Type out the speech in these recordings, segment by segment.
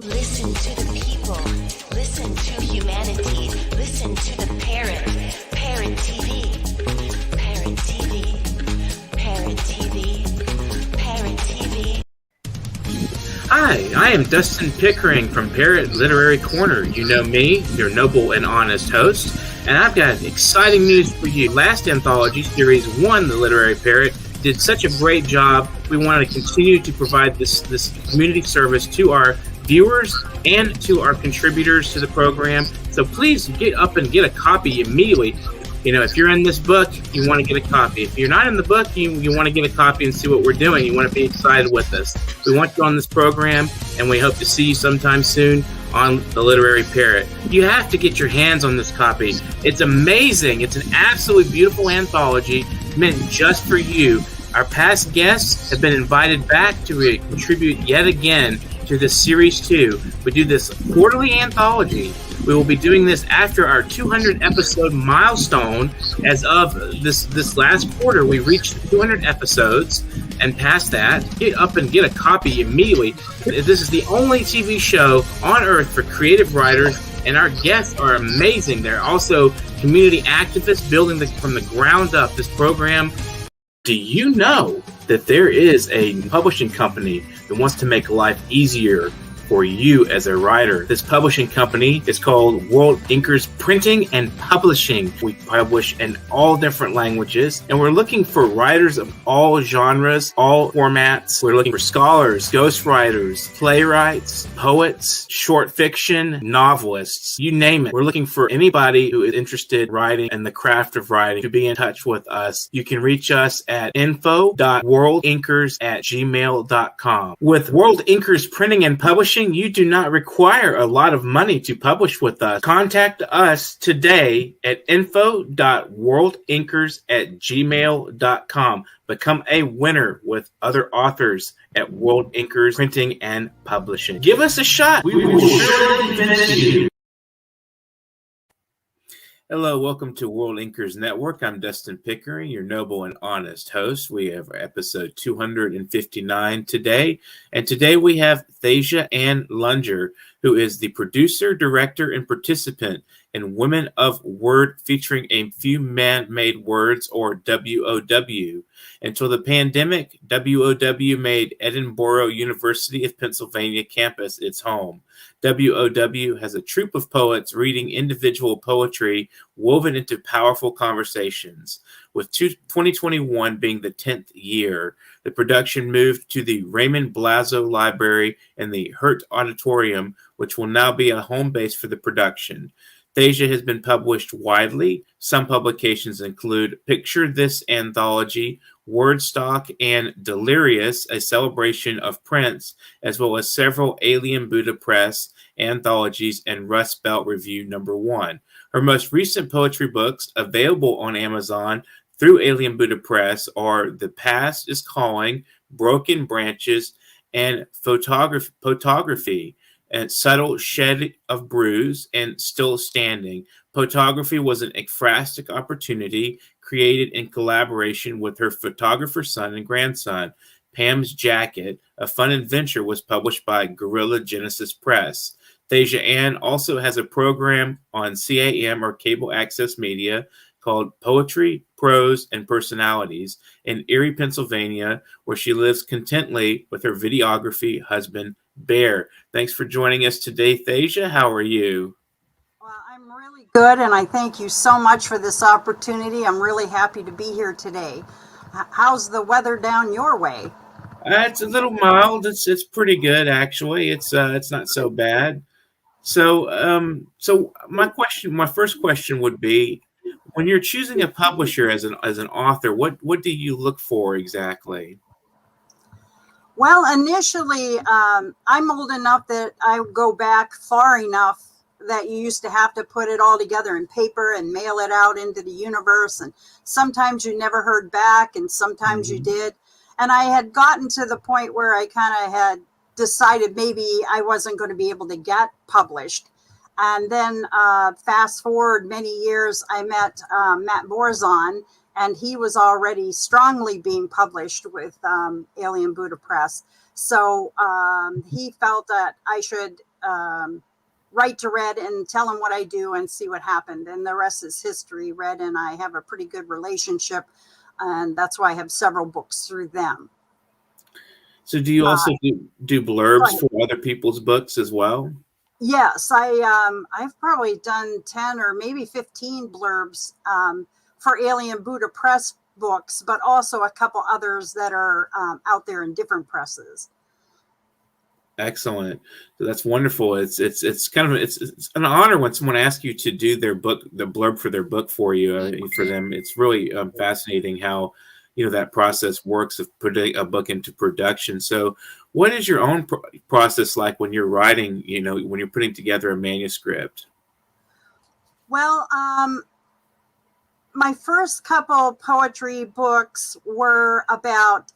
Listen to the people. Listen to humanity. Listen to the parrot. Parrot TV. Parrot TV. Parrot TV. Parrot TV. Hi, I am Dustin Pickering from Parrot Literary Corner. You know me, your noble and honest host, and I've got exciting news for you. Last anthology, Series 1, The Literary Parrot, did such a great job. We wanted to continue to provide this community service to our viewers and to our contributors to the program. So please get up and get a copy immediately. You know, if you're in this book, you want to get a copy. If you're not in the book, you want to get a copy and see what we're doing. You want to be excited with us. We want you on this program, and we hope to see you sometime soon on The Literary Parrot. You have to get your hands on this copy. It's amazing. It's an absolutely beautiful anthology meant just for you. Our past guests have been invited back to contribute yet again to this Series 2. We do this quarterly anthology. We will be doing this after our 200 episode milestone. As of this last quarter, we reached 200 episodes, and past that, get up and get a copy immediately. This is the only TV show on earth for creative writers, and our guests are amazing. They're also community activists building from the ground up this program. Do you know that there is a publishing company that wants to make life easier for you as a writer? This publishing company is called World Inkers Printing and Publishing. We publish in all different languages, and we're looking for writers of all genres, all formats. We're looking for scholars, ghostwriters, playwrights, poets, short fiction, novelists, you name it. We're looking for anybody who is interested in writing and the craft of writing to be in touch with us. You can reach us at info.worldinkers@gmail.com. With World Inkers Printing and Publishing, you do not require a lot of money to publish with us. Contact us today at info.worldinkers@gmail.com. Become a winner with other authors at World Inkers Printing and Publishing. Give us a shot. We will surely finish you. Hello, welcome to World Inkers Network. I'm Dustin Pickering, your noble and honest host. We have episode 259 today, and today we have Thasia Ann Lunger, who is the producer, director, and participant in Women of Word, featuring a few man-made words, or WOW. Until the pandemic, WOW made Edinburgh University of Pennsylvania campus its home. WOW has a troupe of poets reading individual poetry woven into powerful conversations. With 2021 being the 10th year, the production moved to the Raymond Blasio Library and the Hurt Auditorium, which will now be a home base for the production. Thasia has been published widely. Some publications include Picture This Anthology, Wordstock, and Delirious, a celebration of Prince, as well as several Alien Buddha Press anthologies and Rust Belt Review #1. Her most recent poetry books, available on Amazon through Alien Buddha Press, are The Past is Calling, Broken Branches, and Photography, and Subtle Shed of Bruise, and Still Standing. Photography was an ekphrastic opportunity created in collaboration with her photographer son and grandson. Pam's Jacket, a fun adventure, was published by Guerrilla Genesis Press. Thasia Ann also has a program on CAM, or Cable Access Media, called Poetry, Prose, and Personalities in Erie, Pennsylvania, where she lives contently with her videography husband, Bear. Thanks for joining us today, Thasia. How are you? Well, I'm really good, and I thank you so much for this opportunity. I'm really happy to be here today. How's the weather down your way? It's a little mild. It's pretty good, actually. It's not so bad. So my first question would be, when you're choosing a publisher as an author, what do you look for exactly? Well, initially, I'm old enough that I go back far enough that you used to have to put it all together in paper and mail it out into the universe. And sometimes you never heard back, and sometimes you did. And I had gotten to the point where I kind of had decided maybe I wasn't going to be able to get published. And then fast forward many years, I met Matt Borzon, and he was already strongly being published with Alien Buddha Press. So he felt that I should write to Red and tell him what I do and see what happened. And the rest is history. Red and I have a pretty good relationship, and that's why I have several books through them. So do you also do blurbs for other people's books as well? Yes, I've probably done 10 or maybe 15 blurbs for Alien Buddha Press books, but also a couple others that are out there in different presses. Excellent. So that's wonderful. It's kind of it's an honor when someone asks you to do their book, the blurb for their book for you, for them. It's really fascinating how that process works of putting a book into production. So what is your own process like when you're writing, when you're putting together a manuscript? Well, my first couple poetry books were about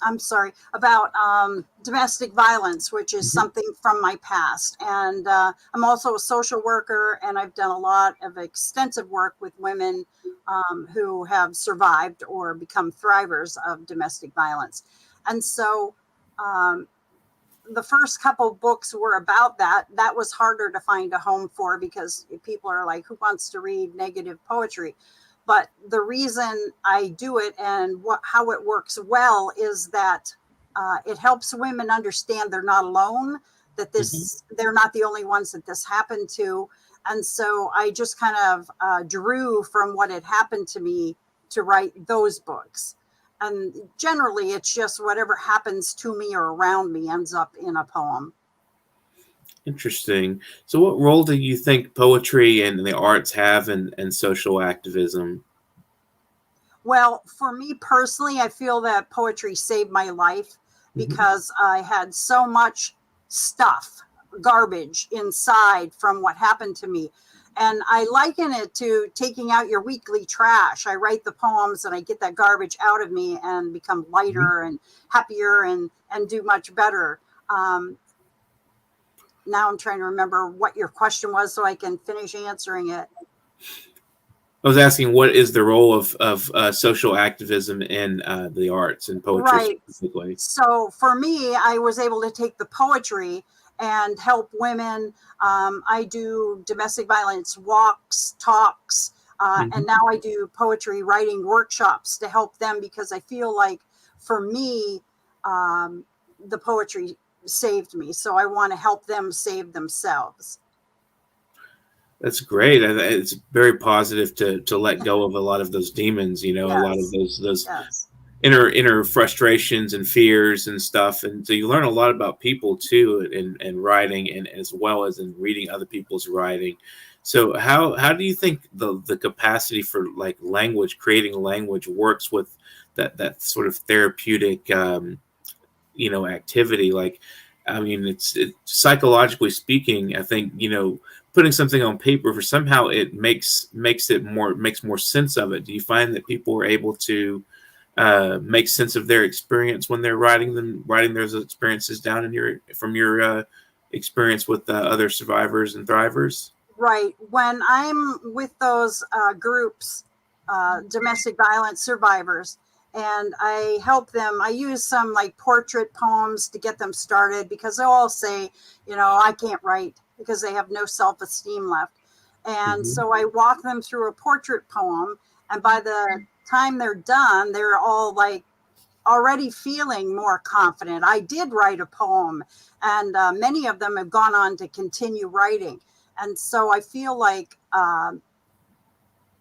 domestic violence, which is something from my past. And I'm also a social worker, and I've done a lot of extensive work with women who have survived or become thrivers of domestic violence. And so the first couple books were about that. That was harder to find a home for because people are like, who wants to read negative poetry? But the reason I do it and how it works well is that it helps women understand they're not alone, that they're not the only ones that this happened to. And so I just kind of drew from what had happened to me to write those books. And generally, it's just whatever happens to me or around me ends up in a poem. Interesting. So what role do you think poetry and the arts have in social activism? Well, for me personally, I feel that poetry saved my life because I had so much stuff, garbage inside from what happened to me. And I liken it to taking out your weekly trash. I write the poems and I get that garbage out of me and become lighter and happier and do much better. Now I'm trying to remember what your question was so I can finish answering it. I was asking, what is the role of social activism in the arts and poetry specifically? So for me, I was able to take the poetry and help women. I do domestic violence walks, talks, and now I do poetry writing workshops to help them because I feel like for me, the poetry saved me. So I want to help them save themselves. That's great. It's very positive to let go of a lot of those demons, a lot of those inner frustrations and fears and stuff. And so you learn a lot about people too in writing and as well as in reading other people's writing. So how do you think the capacity for like language, creating language works with that sort of therapeutic activity? Like, I mean, it's psychologically speaking, I think, putting something on paper for somehow it makes more sense of it. Do you find that people are able to make sense of their experience when they're writing those experiences down from your experience with other survivors and thrivers? Right. When I'm with those groups, domestic violence survivors, and I help them, I use some like portrait poems to get them started because they'll all say, I can't write because they have no self-esteem left. And so I walk them through a portrait poem. And by the time they're done, they're all like already feeling more confident. I did write a poem, and many of them have gone on to continue writing. And so I feel like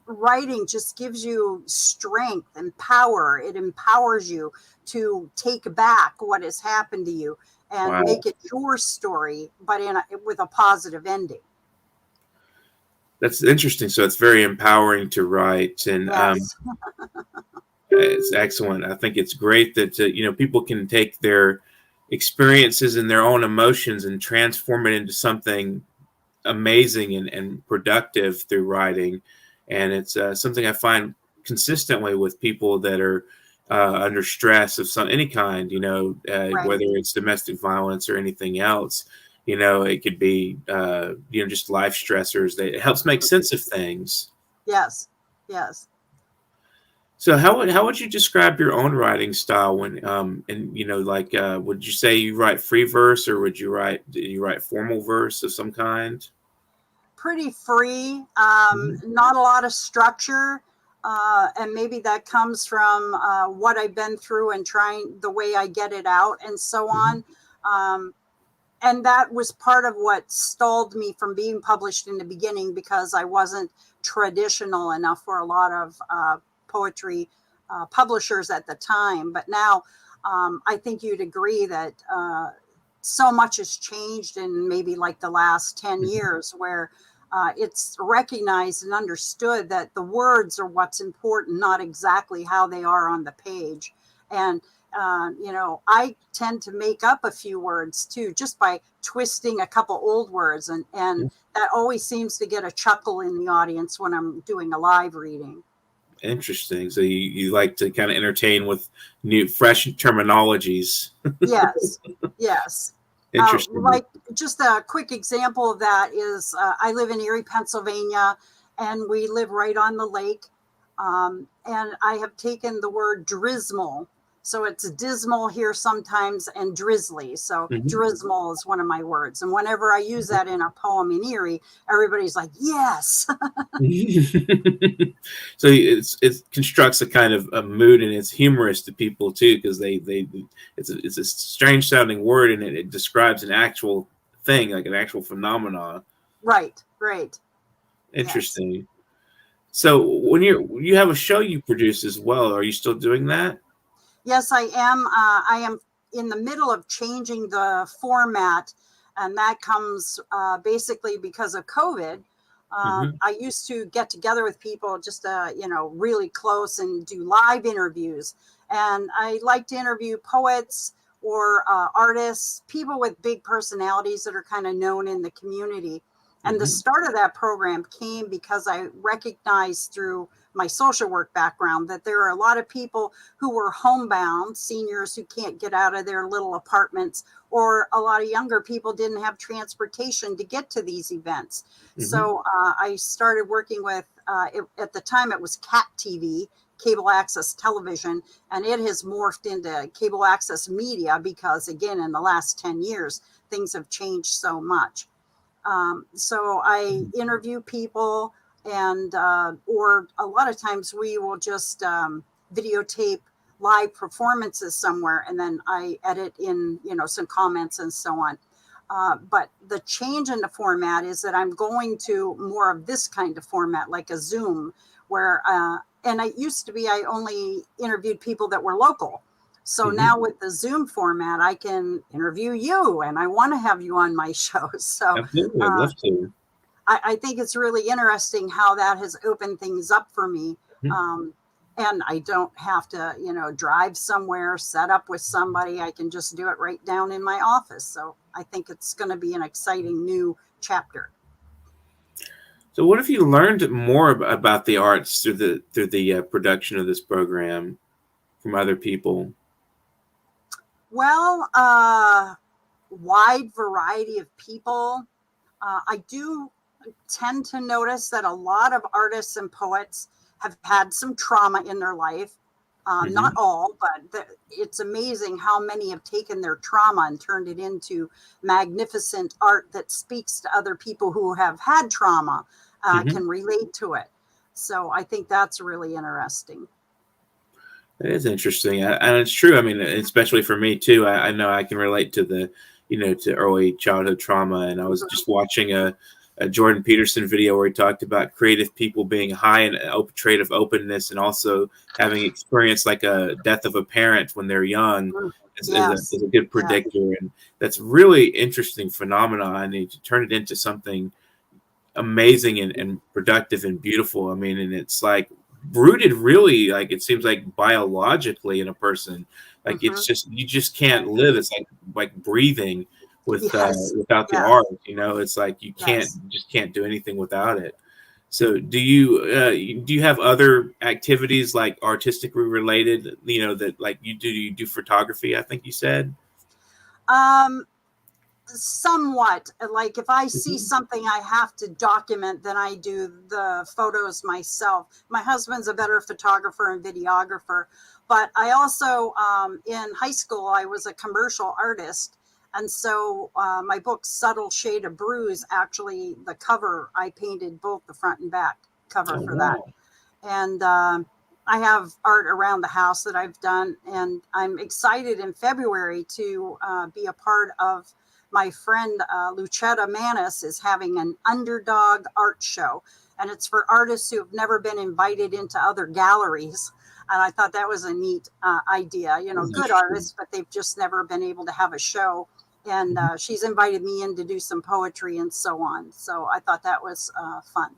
writing just gives you strength and power. It empowers you to take back what has happened to you and make it your story, but with a positive ending. That's interesting. So it's very empowering to write, and it's excellent. I think it's great that people can take their experiences and their own emotions and transform it into something amazing and productive through writing. And it's something I find consistently with people that are under stress of any kind, whether it's domestic violence or anything else. It could be, just life stressors. It helps make sense of things. Yes. Yes. So how would you describe your own writing style when and like would you say you write free verse or do you write formal verse of some kind? Pretty free, Mhm. not a lot of structure. And maybe that comes from what I've been through and trying the way I get it out and so Mhm. on. Um, and that was part of what stalled me from being published in the beginning, because I wasn't traditional enough for a lot of poetry publishers at the time. But now I think you'd agree that so much has changed in maybe like the last 10 Mhm. years, where it's recognized and understood that the words are what's important, not exactly how they are on the page. And I tend to make up a few words too, just by twisting a couple old words, and that always seems to get a chuckle in the audience when I'm doing a live reading. Interesting. So you like to kind of entertain with new, fresh terminologies. Yes, yes. Interesting. Like, just a quick example of that is I live in Erie, Pennsylvania, and we live right on the lake. And I have taken the word drizzle. So it's dismal here sometimes and drizzly. So Mhm. drizzle is one of my words. And whenever I use that in a poem in Erie, everybody's like, yes. So it constructs a kind of a mood and it's humorous to people too because they it's a strange sounding word and it describes an actual thing like an actual phenomenon. Right, right. Yes. Interesting. So when you have a show you produce as well, are you still doing that? Yes, I am. I am in the middle of changing the format, and that comes basically because of COVID. Hmm. I used to get together with people just, really close and do live interviews. And I like to interview poets or artists, people with big personalities that are kind of known in the community. And the Hmm. start of that program came because I recognized through my social work background that there are a lot of people who were homebound, seniors who can't get out of their little apartments, or a lot of younger people didn't have transportation to get to these events. Hmm. So I started working with, at the time it was CAT TV, cable access television, and it has morphed into cable access media because, again, in the last 10 years, things have changed so much. So I interview people, and or a lot of times we will just videotape live performances somewhere, and then I edit in, some comments and so on. But the change in the format is that I'm going to more of this kind of format, like a Zoom, where, and it used to be I only interviewed people that were local. So Hmm. now with the Zoom format, I can interview you, and I want to have you on my show. So Absolutely, I'd uh, love to. I think it's really interesting how that has opened things up for me. Um, and I don't have to, drive somewhere, set up with somebody. I can just do it right down in my office. So I think it's going to be an exciting new chapter. So, what have you learned more about the arts through the production of this program from other people? Well, wide variety of people. I do tend to notice that a lot of artists and poets have had some trauma in their life. Not Hmm. all, but it's amazing how many have taken their trauma and turned it into magnificent art that speaks to other people who have had trauma, Hmm. can relate to it. So I think that's really interesting. It is interesting, and it's true. I mean, especially for me too. I know I can relate to to early childhood trauma. And I was Mhm. just watching a Jordan Peterson video where he talked about creative people being high in trait of openness, and also having experienced like a death of a parent when they're young Mm. is Yes. a good Yeah. predictor. And that's really interesting phenomenon. I need to turn it into something amazing and productive and beautiful. I mean, and it's like rooted really like it seems like biologically in a person. Like Hmm. it's just you just I can't live. agree. It's like breathing with Yes. without the Yes. art. It's like you can't Yes. just can't do anything without it. So do you have other activities like artistically related? That like you do photography? I think you said. Um, somewhat. Like if I see something I have to document, then I do the photos myself. My husband's a better photographer and videographer, but I also, in high school, I was a commercial artist. And so my book, Subtle Shade of Bruise, actually the cover, I painted both the front and back cover for that. And I have art around the house that I've done. And I'm excited in February to be a part of my friend Lucetta Manis is having an underdog art show. And it's for artists who have never been invited into other galleries. And I thought that was a neat idea, you know, good artists, but they've just never been able to have a show. And she's invited me in to do some poetry and so on. So I thought that was fun.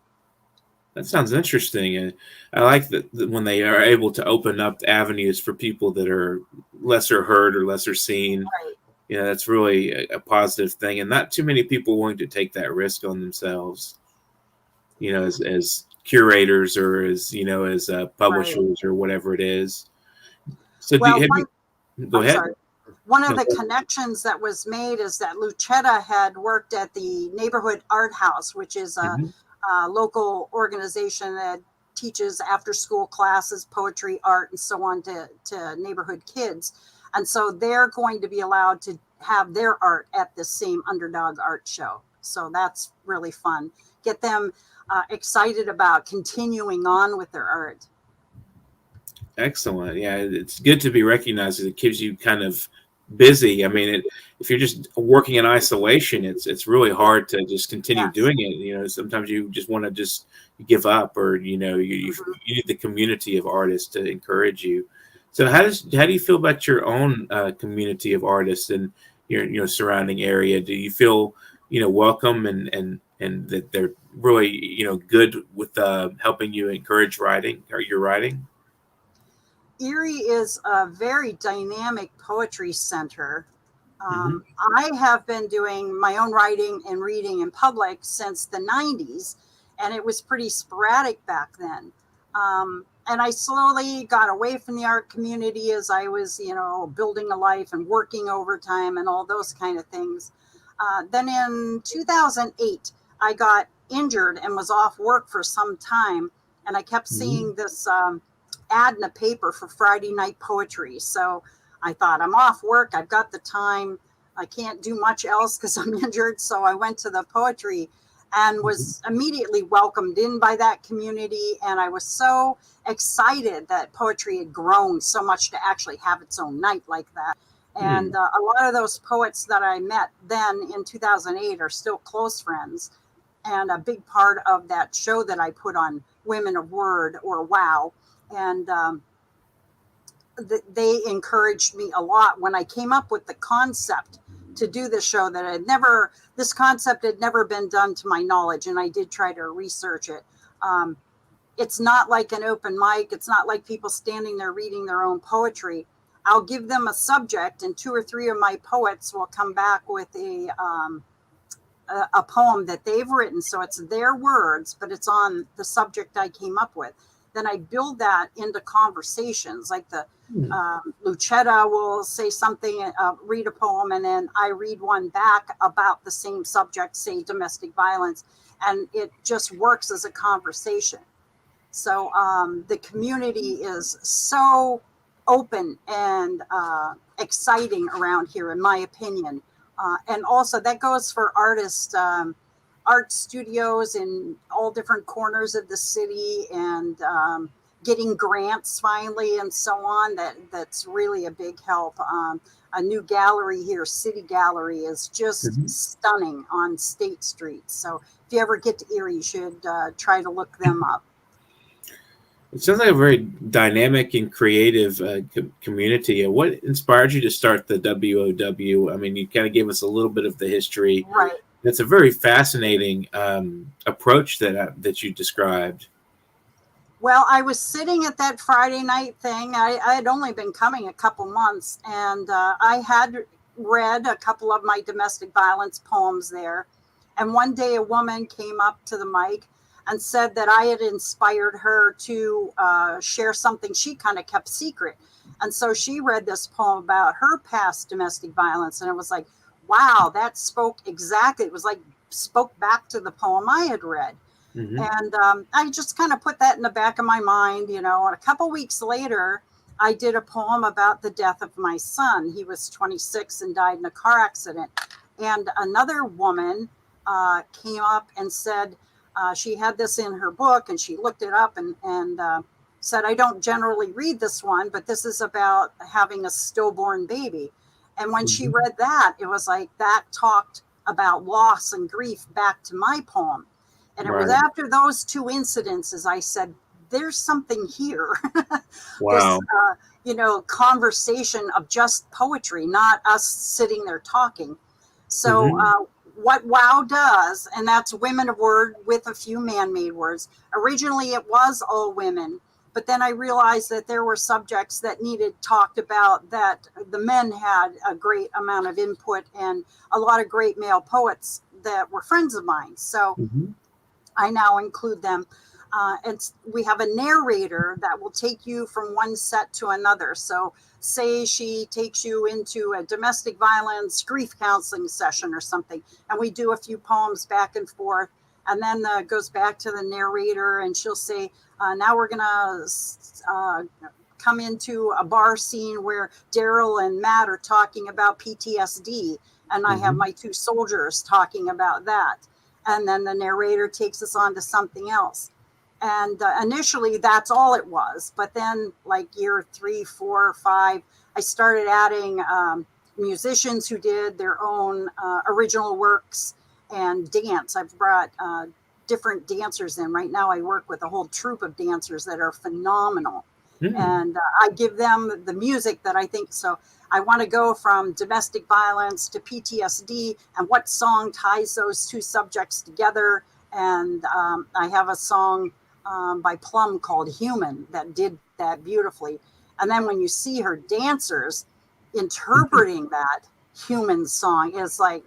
That sounds interesting. And I like that when they are able to open up avenues for people that are lesser heard or lesser seen. Right. You know, that's really a positive thing. And not too many people willing to take that risk on themselves, you know, as curators or as, you know, as publishers or whatever it is. So well, go ahead. Sorry. One of the connections that was made is that Lucetta had worked at the Neighborhood Art House, which is a local organization that teaches after school classes, poetry, art, and so on to neighborhood kids. And so they're going to be allowed to have their art at the same underdog art show. So that's really fun. Get them excited about continuing on with their art. Excellent. Yeah, it's good to be recognized. It keeps you kind of busy. I mean, if you're just working in isolation, it's really hard to just continue doing it. You know, sometimes you just want to just give up, or you know, you need the community of artists to encourage you. So how do you feel about your own community of artists and your surrounding area? Do you feel, you know, welcome and that they're really, you know, good with helping you encourage writing or your writing? Erie is a very dynamic poetry center. I have been doing my own writing and reading in public since the 90s, and it was pretty sporadic back then. And I slowly got away from the art community as I was, you know, building a life and working overtime and all those kind of things. Then in 2008, I got injured and was off work for some time, and I kept seeing this ad in a paper for Friday night poetry. So I thought, I'm off work, I've got the time, I can't do much else because I'm injured. So I went to the poetry and was immediately welcomed in by that community. And I was so excited that poetry had grown so much to actually have its own night like that. And a lot of those poets that I met then in 2008 are still close friends. And a big part of that show that I put on, Women of Word, or WOW, and they encouraged me a lot when I came up with the concept to do this show. This concept had never been done to my knowledge, and I did try to research it. It's not like an open mic. It's not like people standing there reading their own poetry. I'll give them a subject, and 2 or 3 of my poets will come back with a poem that they've written. So it's their words, but it's on the subject I came up with. Then I build that into conversations, like the Lucetta will say something, read a poem, and then I read one back about the same subject, say domestic violence, and it just works as a conversation. So the community is so open and exciting around here, in my opinion. And also that goes for artists, art studios in all different corners of the city, and getting grants finally and so on. That's really a big help. A new gallery here, City Gallery, is just stunning on State Street. So if you ever get to Erie, you should try to look them up. It sounds like a very dynamic and creative community. What inspired you to start the WOW? I mean, you kind of gave us a little bit of the history. Right. It's a very fascinating approach that you described. Well, I was sitting at that Friday night thing. I had only been coming a couple months, and I had read a couple of my domestic violence poems there. And one day a woman came up to the mic and said that I had inspired her to share something she kind of kept secret. And so she read this poem about her past domestic violence. And it was like, wow, that spoke exactly. It was like spoke back to the poem I had read. Mm-hmm. And I just kind of put that in the back of my mind, and a couple weeks later, I did a poem about the death of my son. He was 26 and died in a car accident. And another woman came up and said she had this in her book, and she looked it up and said, I don't generally read this one, but this is about having a stillborn baby. And when she Mm-hmm. read that, it was like that talked about loss and grief back to my poem. And it was Right. after those two incidences, I said, there's something here. This, Wow. conversation of just poetry, not us sitting there talking. So, Mm-hmm. what WOW does, and that's women of word with a few man made words. Originally, it was all women. But then I realized that there were subjects that needed talked about, that the men had a great amount of input, and a lot of great male poets that were friends of mine. So Mm-hmm. I now include them. And we have a narrator that will take you from one set to another. So, say she takes you into a domestic violence grief counseling session or something, and we do a few poems back and forth, and then goes back to the narrator, and she'll say, "Now we're gonna come into a bar scene where Daryl and Matt are talking about PTSD, and I have Mm-hmm. my two soldiers talking about that." And then the narrator takes us on to something else. And initially, that's all it was. But then, like year 3, 4, 5, I started adding musicians who did their own original works and dance. I've brought different dancers in. Right now, I work with a whole troupe of dancers that are phenomenal. Mm-hmm. And I give them the music that I think. So I want to go from domestic violence to PTSD, and what song ties those two subjects together. And I have a song by Plum called Human that did that beautifully. And then when you see her dancers interpreting that human song, is like,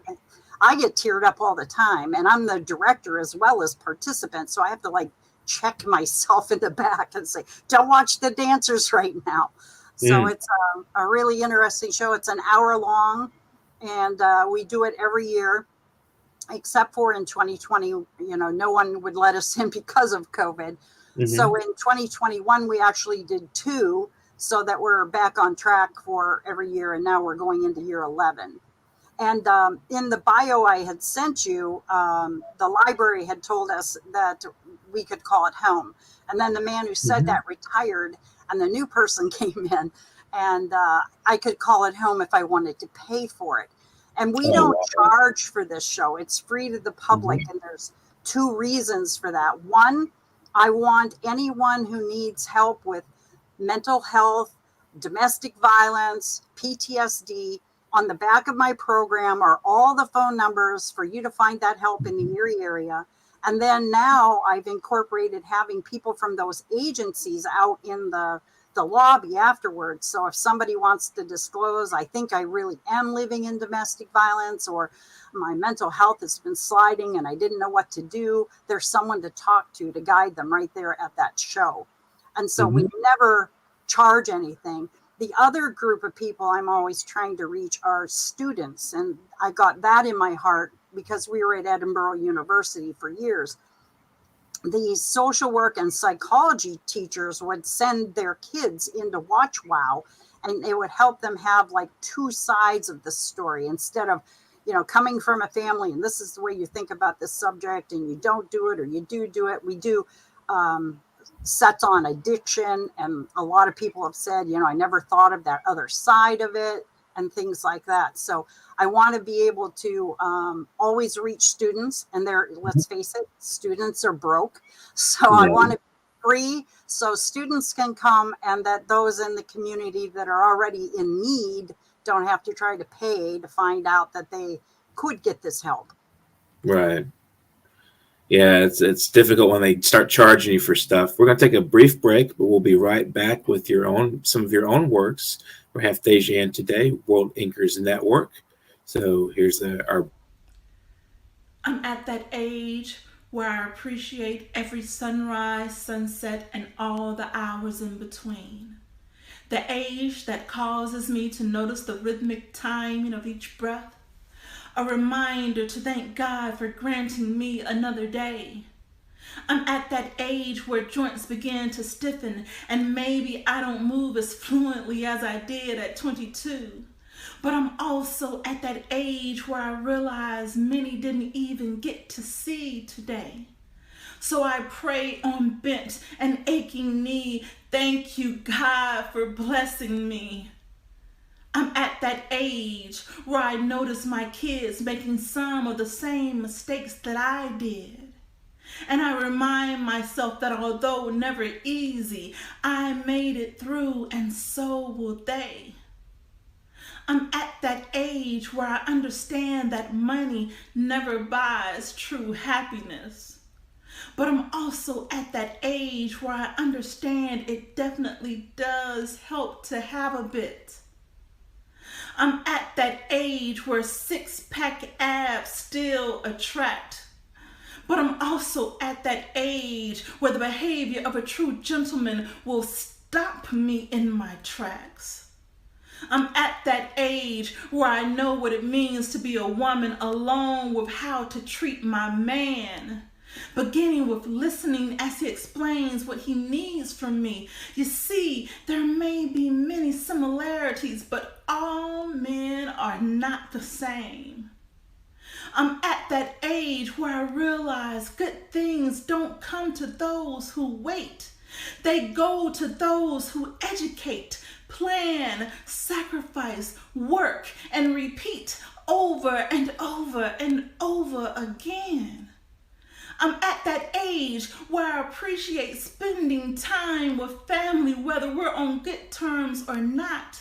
I get teared up all the time. And I'm the director as well as participant. So I have to like check myself in the back and say, don't watch the dancers right now. So Mm. it's a really interesting show. It's an hour long, and we do it every year, except for in 2020. No one would let us in because of COVID. Mm-hmm. So in 2021, we actually did two, so that we're back on track for every year. And now we're going into year 11. And in the bio I had sent you, the library had told us that we could call it home. And then the man who said Mm-hmm. that retired, and the new person came in, and I could call it home if I wanted to pay for it. And we Oh, don't wow. charge for this show, it's free to the public. Mm-hmm. And there's two reasons for that. One, I want anyone who needs help with mental health, domestic violence, PTSD. On the back of my program are all the phone numbers for you to find that help in the Erie area. And then now I've incorporated having people from those agencies out in the lobby afterwards. So if somebody wants to disclose, I think I really am living in domestic violence, or my mental health has been sliding and I didn't know what to do, there's someone to talk to guide them right there at that show. And so we Mm-hmm. never charge anything. The other group of people I'm always trying to reach are students. And I got that in my heart because we were at Edinburgh University for years. The social work and psychology teachers would send their kids in to watch WOW, and it would help them have like two sides of the story, instead of coming from a family and this is the way you think about this subject and you don't do it, or you do it. We do sets on addiction, and a lot of people have said, I never thought of that other side of it, and things like that. So I want to be able to always reach students, and let's face it, students are broke. So I Yeah. want to be free so students can come, and that those in the community that are already in need don't have to try to pay to find out that they could get this help. Right. Yeah, it's difficult when they start charging you for stuff. We're gonna take a brief break, but we'll be right back with some of your own works. We have Thasia in today, World Inkers Network. So here's our. I'm at that age where I appreciate every sunrise, sunset, and all the hours in between. The age that causes me to notice the rhythmic timing of each breath, a reminder to thank God for granting me another day. I'm at that age where joints begin to stiffen, and maybe I don't move as fluently as I did at 22. But I'm also at that age where I realize many didn't even get to see today. So I pray on bent and aching knee, thank you, God, for blessing me. I'm at that age where I notice my kids making some of the same mistakes that I did. And I remind myself that although never easy, I made it through, and so will they. I'm at that age where I understand that money never buys true happiness. But I'm also at that age where I understand it definitely does help to have a bit. I'm at that age where six-pack abs still attract. But I'm also at that age where the behavior of a true gentleman will stop me in my tracks. I'm at that age where I know what it means to be a woman, along with how to treat my man. Beginning with listening as he explains what he needs from me. You see, there may be many similarities, but all men are not the same. I'm at that age where I realize good things don't come to those who wait. They go to those who educate, plan, sacrifice, work, and repeat over and over and over again. I'm at that age where I appreciate spending time with family, whether we're on good terms or not.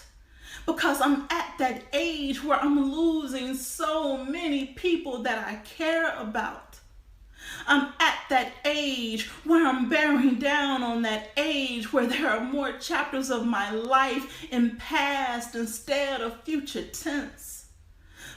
Because I'm at that age where I'm losing so many people that I care about. I'm at that age where I'm bearing down on that age where there are more chapters of my life in past instead of future tense.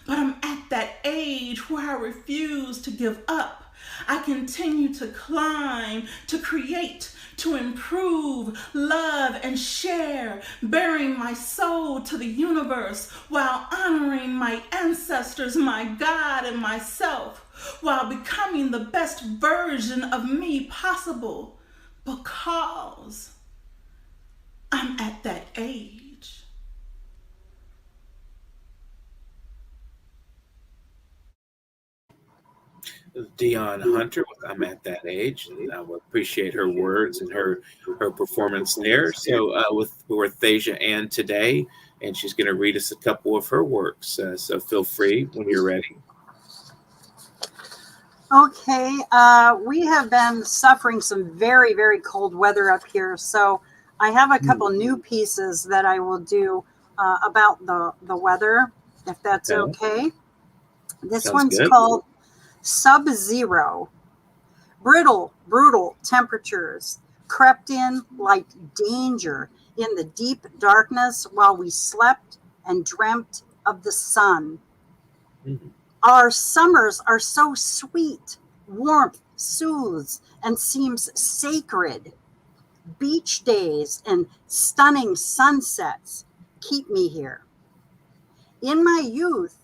But I'm at that age where I refuse to give up. I continue to climb, to create, to improve, love, and share, bearing my soul to the universe while honoring my ancestors, my God, and myself, while becoming the best version of me possible, because I'm at that age. Dion Hunter, I'm at that age, and I would appreciate her words and her performance there. So we're with Thasia Ann today, and she's going to read us a couple of her works. So feel free when you're ready. Okay, we have been suffering some very, very cold weather up here, so I have a couple new pieces that I will do about the weather, if that's okay. This Sounds one's good. called Sub-Zero. Brittle, brutal temperatures crept in like danger in the deep darkness while we slept and dreamt of the sun. Mm-hmm. Our summers are so sweet. Warmth soothes and seems sacred. Beach days and stunning sunsets keep me here. In my youth,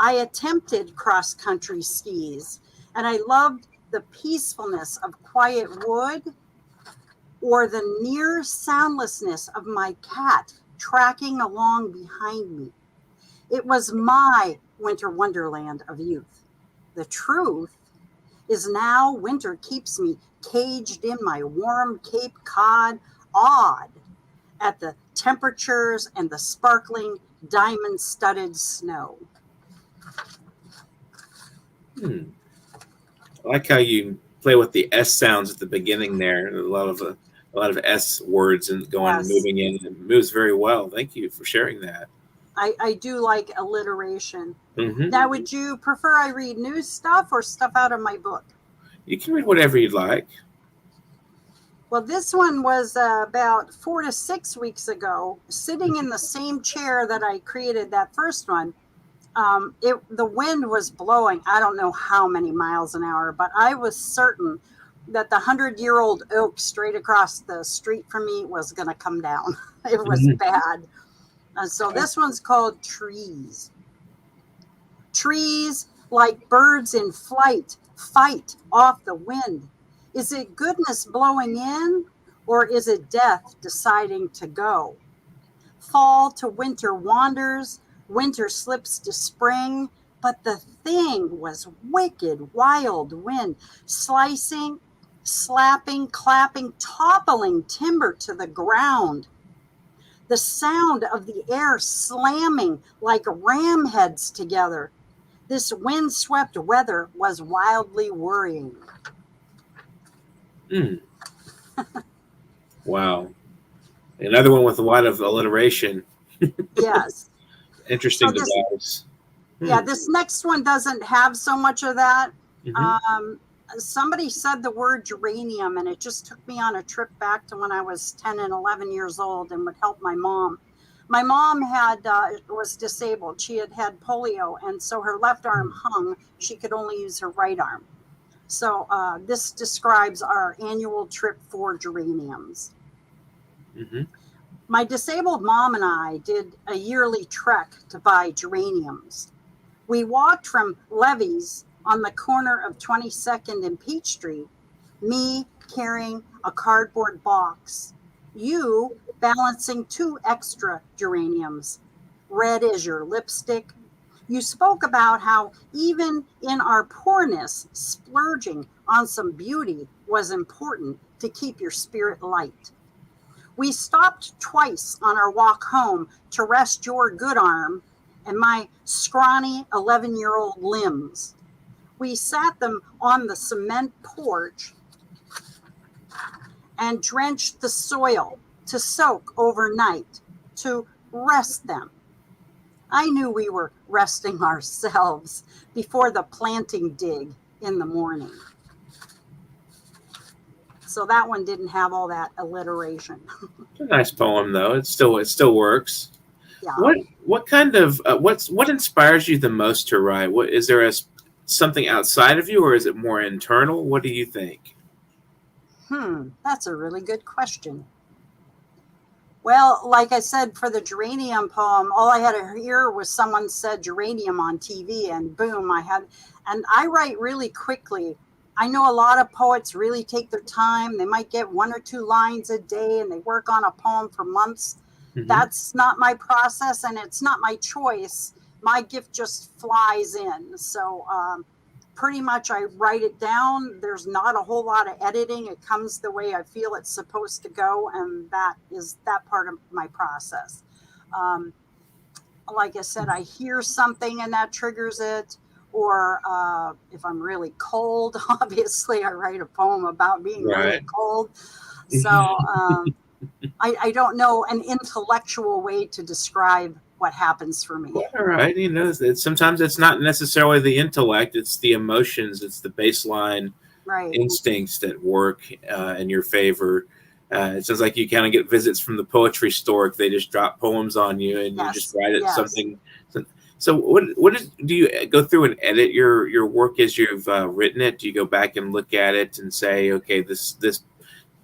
I attempted cross-country skis, and I loved the peacefulness of quiet wood or the near soundlessness of my cat tracking along behind me. It was my winter wonderland of youth. The truth is now winter keeps me caged in my warm Cape Cod, awed at the temperatures and the sparkling diamond-studded snow. I like how you play with the S sounds at the beginning there. A lot of S words and moving in. It moves very well. Thank you for sharing that. I do like alliteration. Mm-hmm. Now, would you prefer I read new stuff or stuff out of my book? You can read whatever you'd like. Well, this one was about 4 to 6 weeks ago, sitting in the same chair that I created that first one. The wind was blowing, I don't know how many miles an hour, but I was certain that the 100-year-old oak straight across the street from me was going to come down. It was bad. So this one's called Trees. Trees, like birds in flight, fight off the wind. Is it goodness blowing in, or is it death deciding to go? Fall to winter wanders, winter slips to spring, but the thing was wicked wild wind, slicing, slapping, clapping, toppling timber to the ground. The sound of the air slamming like ram heads together. This windswept weather was wildly worrying. Mm. Wow. Another one with a lot of alliteration. Yes. Interesting So this, device. yeah, this next one doesn't have so much of that. Mhm. Somebody said the word geranium, and it just took me on a trip back to when I was 10 and 11 years old and would help my mom. My mom was disabled. She had polio, and so her left arm hung. She could only use her right arm. So this describes our annual trip for geraniums. Mm-hmm. My disabled mom and I did a yearly trek to buy geraniums. We walked from Levy's on the corner of 22nd and Peach Street, me carrying a cardboard box, you balancing 2 extra geraniums, red as your lipstick. You spoke about how even in our poorness, splurging on some beauty was important to keep your spirit light. We stopped twice on our walk home to rest your good arm and my scrawny 11-year-old limbs. We sat them on the cement porch and drenched the soil to soak overnight, to rest them. I knew we were resting ourselves before the planting dig in the morning. So that one didn't have all that alliteration. It's a nice poem, though. It still works. Yeah. What kind of what inspires you the most to write? What is there something outside of you, or is it more internal? What do you think? That's a really good question. Well, like I said, for the geranium poem, all I had to hear was someone said geranium on TV, and boom, and I write really quickly. I know a lot of poets really take their time. They might get 1 or 2 lines a day and they work on a poem for months. Mm-hmm. That's not my process, and it's not my choice. My gift just flies in. So pretty much I write it down. There's not a whole lot of editing. It comes the way I feel it's supposed to go, and that is that part of my process. Like I said, I hear something and that triggers it. Or if I'm really cold, obviously I write a poem about being really cold. So I don't know an intellectual way to describe what happens for me. All right, sometimes it's not necessarily the intellect; it's the emotions, it's the baseline instincts that work in your favor. It sounds like you kind of get visits from the poetry store. They just drop poems on you, and you just write it something. So do you go through and edit your work as you've written it? Do you go back and look at it and say, okay, this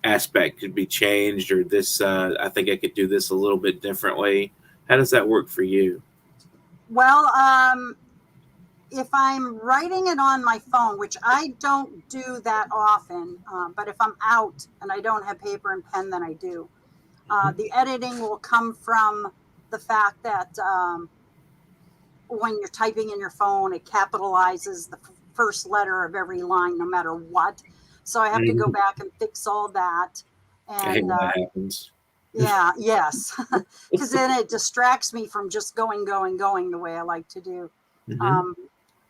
aspect could be changed, or this I think I could do this a little bit differently? How does that work for you? Well, if I'm writing it on my phone, which I don't do that often, but if I'm out and I don't have paper and pen, then I do. The editing will come from the fact that when you're typing in your phone, it capitalizes the first letter of every line, no matter what. So I have to go back and fix all that. And that happens. Yeah, yes, because then it distracts me from just going the way I like to do. Mm-hmm.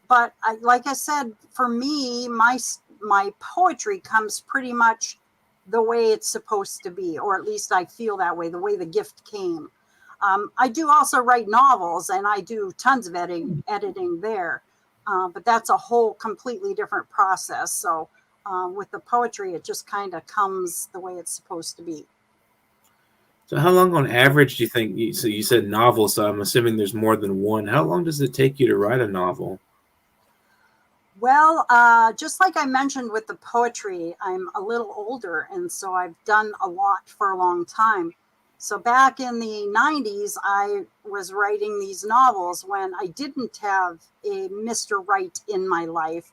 But like I said, for me, my poetry comes pretty much the way it's supposed to be, or at least I feel that way, the way the gift came. I do also write novels, and I do tons of editing there, but that's a whole completely different process. So with the poetry, it just kind of comes the way it's supposed to be. So how long on average do you think, so you said novel, so I'm assuming there's more than one. How long does it take you to write a novel? Well, just like I mentioned with the poetry, I'm a little older, and so I've done a lot for a long time. So back in the 90s, I was writing these novels when I didn't have a Mr. Right in my life.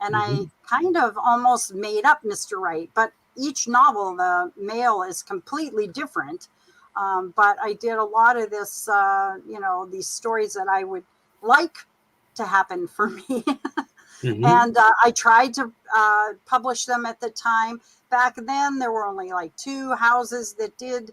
And I kind of almost made up Mr. Right, but each novel, the male is completely different. But I did a lot of this, these stories that I would like to happen for me. And I tried to publish them at the time. Back then, there were only like 2 houses that did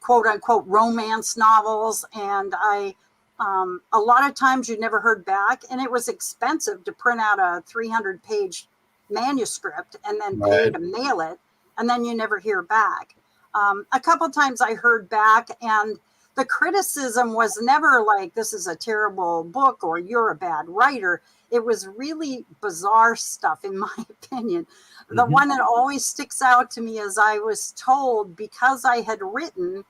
quote unquote romance novels. And a lot of times you never heard back, and it was expensive to print out a 300-page manuscript and then pay to mail it. And then you never hear back. A couple times I heard back, and the criticism was never like, this is a terrible book or you're a bad writer. It was really bizarre stuff, in my opinion. The one that always sticks out to me is I was told, because I had written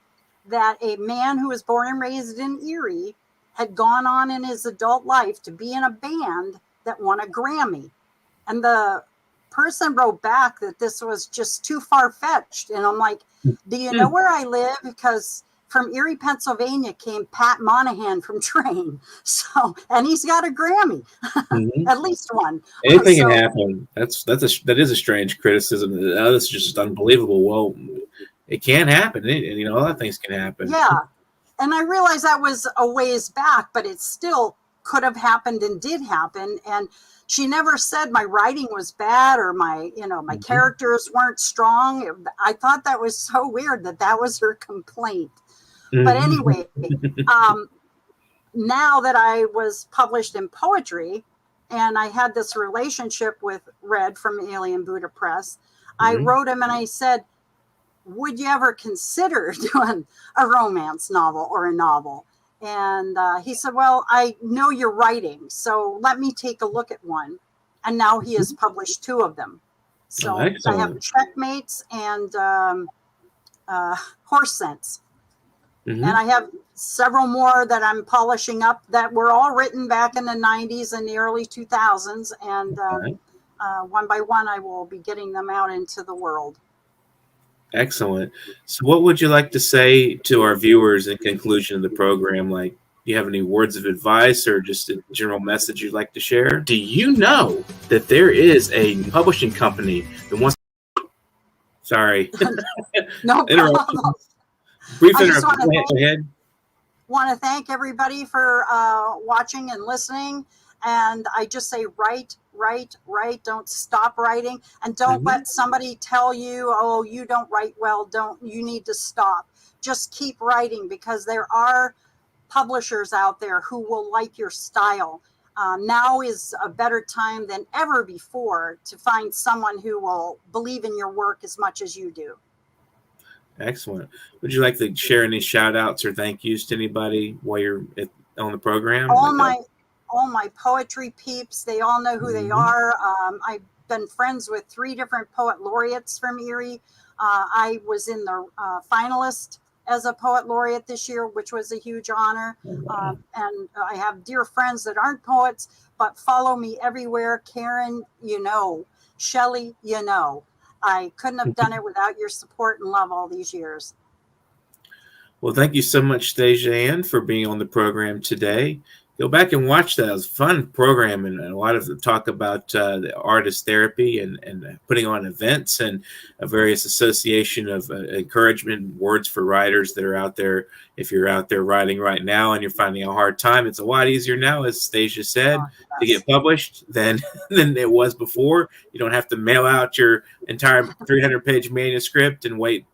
that a man who was born and raised in Erie had gone on in his adult life to be in a band that won a Grammy. And the person wrote back that this was just too far-fetched. And I'm like, do you know where I live? Because from Erie, Pennsylvania came Pat Monahan from Train. So, and he's got a Grammy, at least one. Anything can happen. That is a strange criticism. That's just unbelievable. Well, it can happen. And a lot of things can happen. Yeah. And I realized that was a ways back, but it still could have happened and did happen. And she never said my writing was bad or my characters weren't strong. I thought that was so weird that was her complaint. But anyway, now that I was published in poetry and I had this relationship with Red from Alien Buddha Press, I wrote him and I said, would you ever consider doing a romance novel or a novel? And he said, well, I know you're writing, so let me take a look at one. And now he has published 2 of them. So I have Checkmates and Horse Sense. And I have several more that I'm polishing up that were all written back in the 90s and the early 2000s. And one by one, I will be getting them out into the world. Excellent. So what would you like to say to our viewers in conclusion of the program? Like, do you have any words of advice or just a general message you'd like to share? Do you know that there is a publishing company that wants... Sorry. No problem. Brief interruption. Go ahead. Want to thank everybody for watching and listening. And I just say, write. Don't stop writing. And don't let somebody tell you, oh, you don't write well. You need to stop. Just keep writing, because there are publishers out there who will like your style. Now is a better time than ever before to find someone who will believe in your work as much as you do. Excellent. Would you like to share any shout outs or thank yous to anybody while you're on the program? All my poetry peeps, they all know who they are. I've been friends with 3 different poet laureates from Erie. I was in the finalist as a poet laureate this year, which was a huge honor. And I have dear friends that aren't poets, but follow me everywhere. Karen, Shelley, I couldn't have done it without your support and love all these years. Well, thank you so much, Thasia Ann, for being on the program today. Go back and watch that. It was a fun program, and a lot of the talk about the artist therapy and putting on events and a various association of encouragement words for writers that are out there. If you're out there writing right now and you're finding a hard time, it's a lot easier now, as Thasia said, to get published than it was before. You don't have to mail out your entire 300-page manuscript and wait,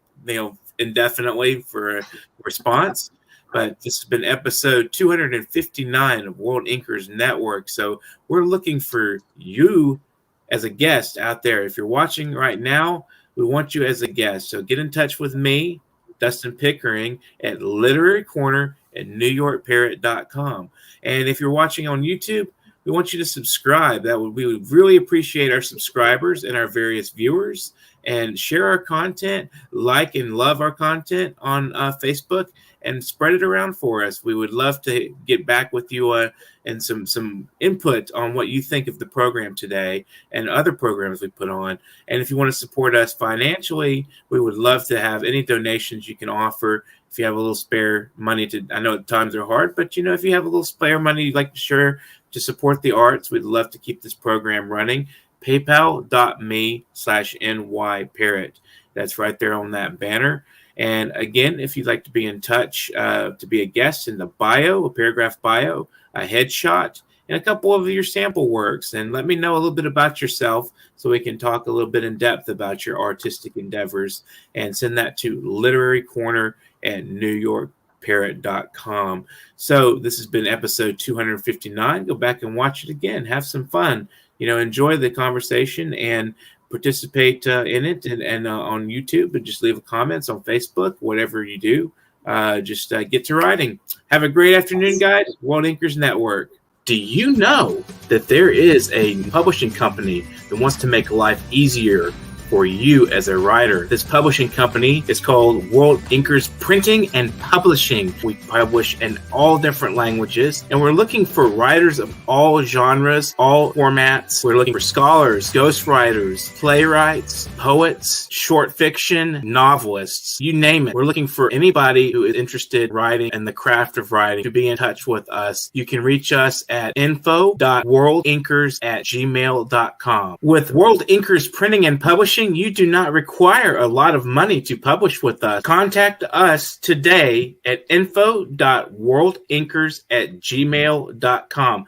indefinitely for a response. But this has been episode 259 of World Inkers Network. So we're looking for you as a guest out there. If you're watching right now, we want you as a guest. So get in touch with me, Dustin Pickering, at literarycorner@newyorkparrot.com. And if you're watching on YouTube, we want you to subscribe. We would really appreciate our subscribers and our various viewers, and share our content, like and love our content on Facebook, and spread it around for us. We would love to get back with you and some input on what you think of the program today and other programs we put on. And if you want to support us financially, we would love to have any donations you can offer. if you have a little spare money I know times are hard, but if you have a little spare money you'd like to share to support the arts, we'd love to keep this program running. PayPal.me/NYParrot. That's right there on that banner. And again, if you'd like to be in touch to be a guest, in the bio, a paragraph bio, a headshot, and a couple of your sample works, and let me know a little bit about yourself so we can talk a little bit in depth about your artistic endeavors, and send that to literarycorner@newyorkparrot.com. So this has been episode 259. Go back and watch it again. Have some fun. Enjoy the conversation and participate in it, and on YouTube, and just leave comments on Facebook, whatever you do. Just get to writing. Have a great afternoon, guys. World Inkers Network. Do you know that there is a publishing company that wants to make life easier for you as a writer? This publishing company is called World Inkers Printing and Publishing. We publish in all different languages, and we're looking for writers of all genres, all formats. We're looking for scholars, ghostwriters, playwrights, poets, short fiction, novelists, you name it. We're looking for anybody who is interested in writing and the craft of writing to be in touch with us. You can reach us at info.worldinkers@gmail.com. With World Inkers Printing and Publishing, you do not require a lot of money to publish with us. Contact us today at info.worldinkers@gmail.com.